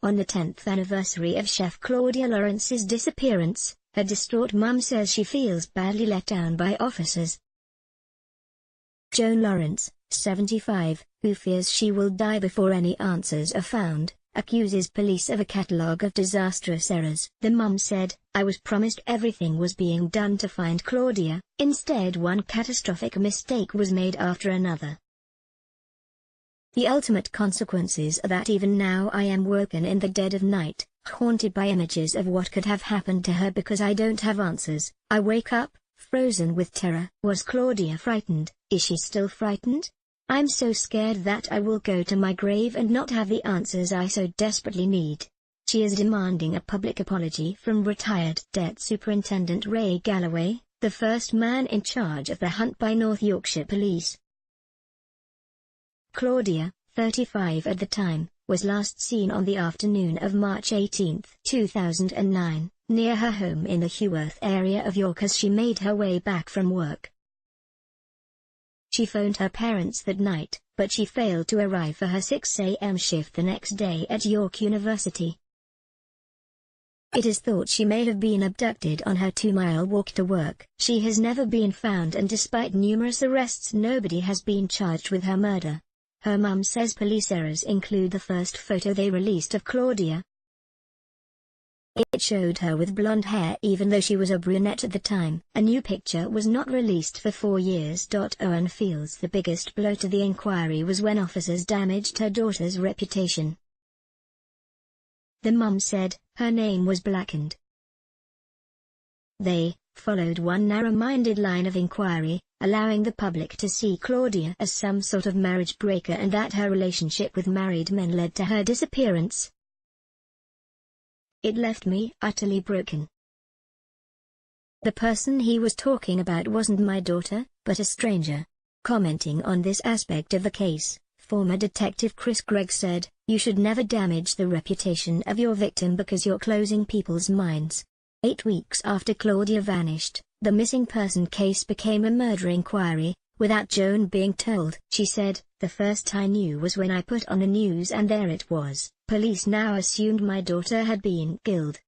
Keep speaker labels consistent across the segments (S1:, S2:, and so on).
S1: On the 10th anniversary of chef Claudia Lawrence's disappearance, her distraught mum says she feels badly let down by officers. Joan Lawrence, 75, who fears she will die before any answers are found, accuses police of a catalogue of disastrous errors. The mum said, "I was promised everything was being done to find Claudia, instead one catastrophic mistake was made after another. The ultimate consequences are that even now I am woken in the dead of night, haunted by images of what could have happened to her because I don't have answers. I wake up, frozen with terror." Was Claudia frightened? Is she still frightened? "I'm so scared that I will go to my grave and not have the answers I so desperately need." She is demanding a public apology from retired Debt Superintendent Ray Galloway, the first man in charge of the hunt by North Yorkshire Police. Claudia, 35 at the time, was last seen on the afternoon of March 18, 2009, near her home in the Heworth area of York as she made her way back from work. She phoned her parents that night, but she failed to arrive for her 6 a.m. shift the next day at York University. It is thought she may have been abducted on her 2-mile walk to work. She has never been found, and despite numerous arrests nobody has been charged with her murder. Her mum says police errors include the first photo they released of Claudia. It showed her with blonde hair even though she was a brunette at the time. A new picture was not released for 4 years. Owen feels the biggest blow to the inquiry was when officers damaged her daughter's reputation. The mum said, "Her name was blackened. They followed one narrow-minded line of inquiry, allowing the public to see Claudia as some sort of marriage breaker and that her relationship with married men led to her disappearance. It left me utterly broken. The person he was talking about wasn't my daughter, but a stranger." Commenting on this aspect of the case, former Detective Chris Gregg said, "You should never damage the reputation of your victim because you're closing people's minds." 8 weeks after Claudia vanished, the missing person case became a murder inquiry, without Joan being told. She said, "The first I knew was when I put on the news and there it was. Police now assumed my daughter had been killed."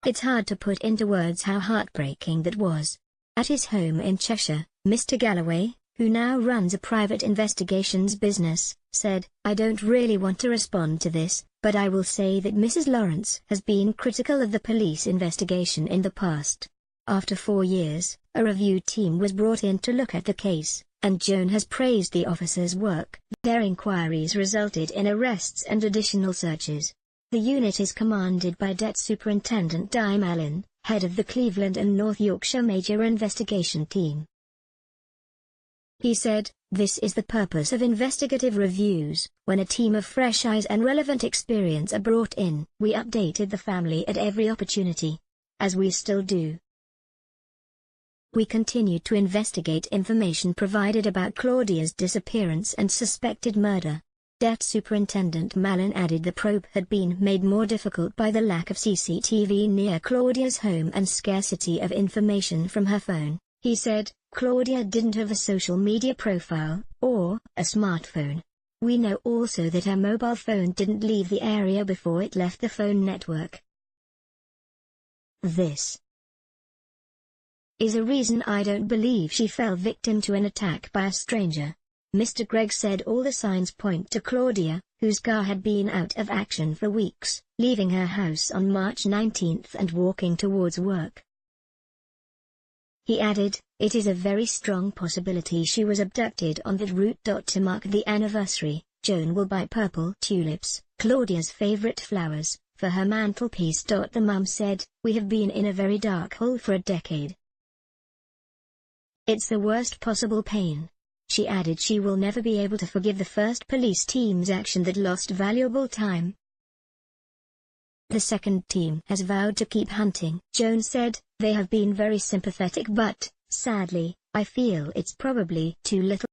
S1: It's hard to put into words how heartbreaking that was. At his home in Cheshire, Mr. Galloway, who now runs a private investigations business, said, "I don't really want to respond to this, but I will say that Mrs. Lawrence has been critical of the police investigation in the past. After 4 years, a review team was brought in to look at the case, and Joan has praised the officers' work. Their inquiries resulted in arrests and additional searches. The unit is commanded by Det Superintendent Dime Allen, head of the Cleveland and North Yorkshire Major Investigation Team." He said, "This is the purpose of investigative reviews. When a team of fresh eyes and relevant experience are brought in, we updated the family at every opportunity. As we still do. We continued to investigate information provided about Claudia's disappearance and suspected murder." Det Superintendent Mallon added the probe had been made more difficult by the lack of CCTV near Claudia's home and scarcity of information from her phone. He said, "Claudia didn't have a social media profile, or a smartphone. We know also that her mobile phone didn't leave the area before it left the phone network. This is a reason I don't believe she fell victim to an attack by a stranger." Mr. Gregg said all the signs point to Claudia, whose car had been out of action for weeks, leaving her house on March 19 and walking towards work. He added, "It is a very strong possibility she was abducted on that route. To mark the anniversary, Joan will buy purple tulips, Claudia's favorite flowers, for her mantelpiece." The mum said, "We have been in a very dark hole for a decade. It's the worst possible pain." She added she will never be able to forgive the first police team's action that lost valuable time. The second team has vowed to keep hunting. Joan said, "They have been very sympathetic but, sadly, I feel it's probably too little."